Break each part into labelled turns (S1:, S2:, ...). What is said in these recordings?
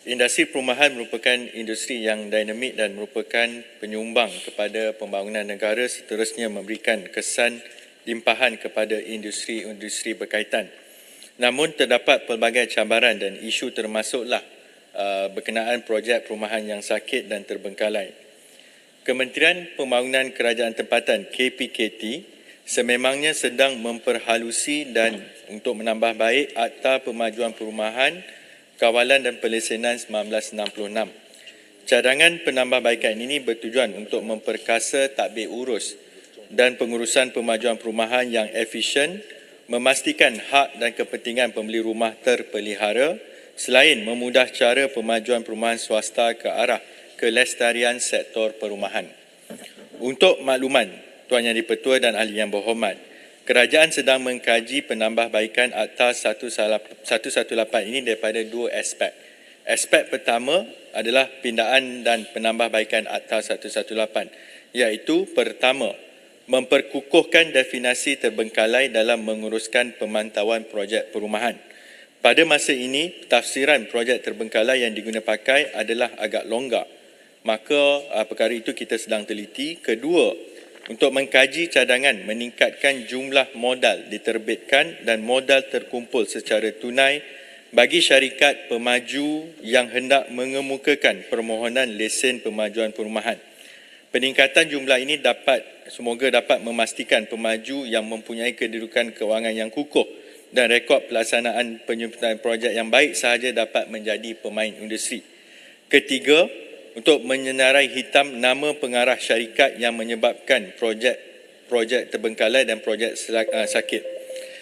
S1: Industri perumahan merupakan industri yang dinamik dan merupakan penyumbang kepada pembangunan negara, seterusnya memberikan kesan limpahan kepada industri-industri berkaitan. Namun terdapat pelbagai cabaran dan isu termasuklah berkenaan projek perumahan yang sakit dan terbengkalai. Kementerian Pembangunan Kerajaan Tempatan KPKT sememangnya sedang memperhalusi dan untuk menambah baik Akta Pemajuan Perumahan Kawalan dan Pelesenan 1966. Cadangan penambahbaikan ini bertujuan untuk memperkasa tadbir urus dan pengurusan pemajuan perumahan yang efisien, memastikan hak dan kepentingan pembeli rumah terpelihara, selain memudah cara pemajuan perumahan swasta ke arah kelestarian sektor perumahan. Untuk makluman Tuan Yang di-Pertua dan ahli yang berhormat, kerajaan sedang mengkaji penambahbaikan Akta 118 ini daripada dua aspek. Aspek pertama adalah pindaan dan penambahbaikan Akta 118, iaitu pertama, memperkukuhkan definisi terbengkalai dalam menguruskan pemantauan projek perumahan. Pada masa ini, tafsiran projek terbengkalai yang diguna pakai adalah agak longgar. Maka perkara itu kita sedang teliti. Kedua, untuk mengkaji cadangan meningkatkan jumlah modal diterbitkan dan modal terkumpul secara tunai bagi syarikat pemaju yang hendak mengemukakan permohonan lesen pemajuan perumahan. Peningkatan jumlah ini semoga dapat memastikan pemaju yang mempunyai kedudukan kewangan yang kukuh dan rekod pelaksanaan penyertaan projek yang baik sahaja dapat menjadi pemain industri. Ketiga, untuk menyenarai hitam nama pengarah syarikat yang menyebabkan projek terbengkalai dan projek sakit.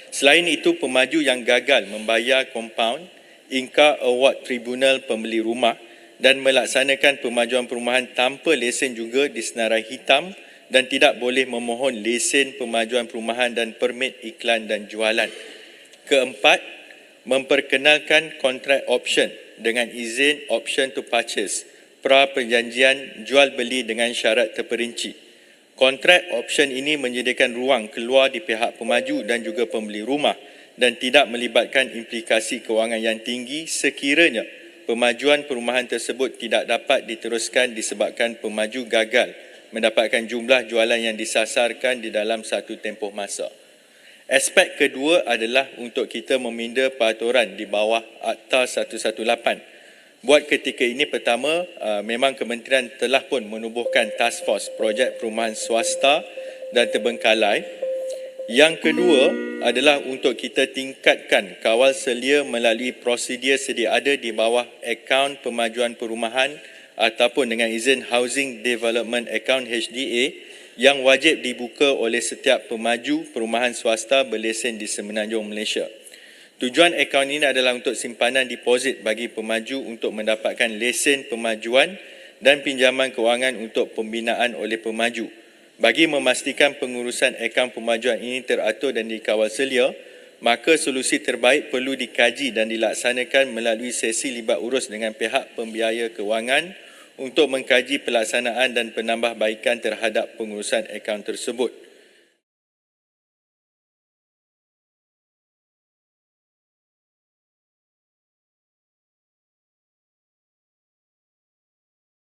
S1: Selain itu, pemaju yang gagal membayar kompaun, ingkar award tribunal pembeli rumah dan melaksanakan pemajuan perumahan tanpa lesen juga disenarai hitam dan tidak boleh memohon lesen pemajuan perumahan dan permit iklan dan jualan. Keempat, memperkenalkan kontrak option dengan izin option to purchase, pra perjanjian jual beli dengan syarat terperinci. Kontrak option ini menyediakan ruang keluar di pihak pemaju dan juga pembeli rumah dan tidak melibatkan implikasi kewangan yang tinggi sekiranya pemajuan perumahan tersebut tidak dapat diteruskan disebabkan pemaju gagal mendapatkan jumlah jualan yang disasarkan di dalam satu tempoh masa. Aspek kedua adalah untuk kita meminda peraturan di bawah Akta 118. Buat ketika ini, pertama, memang kementerian telah pun menubuhkan task force projek perumahan swasta dan terbengkalai. Yang kedua adalah untuk kita tingkatkan kawal selia melalui prosedur sedia ada di bawah akaun pemajuan perumahan ataupun dengan izin Housing Development Account HDA yang wajib dibuka oleh setiap pemaju perumahan swasta berlesen di Semenanjung Malaysia. Tujuan akaun ini adalah untuk simpanan deposit bagi pemaju untuk mendapatkan lesen pemajuan dan pinjaman kewangan untuk pembinaan oleh pemaju. Bagi memastikan pengurusan akaun pemajuan ini teratur dan dikawal selia, maka solusi terbaik perlu dikaji dan dilaksanakan melalui sesi libat urus dengan pihak pembiaya kewangan untuk mengkaji pelaksanaan dan penambahbaikan terhadap pengurusan akaun tersebut.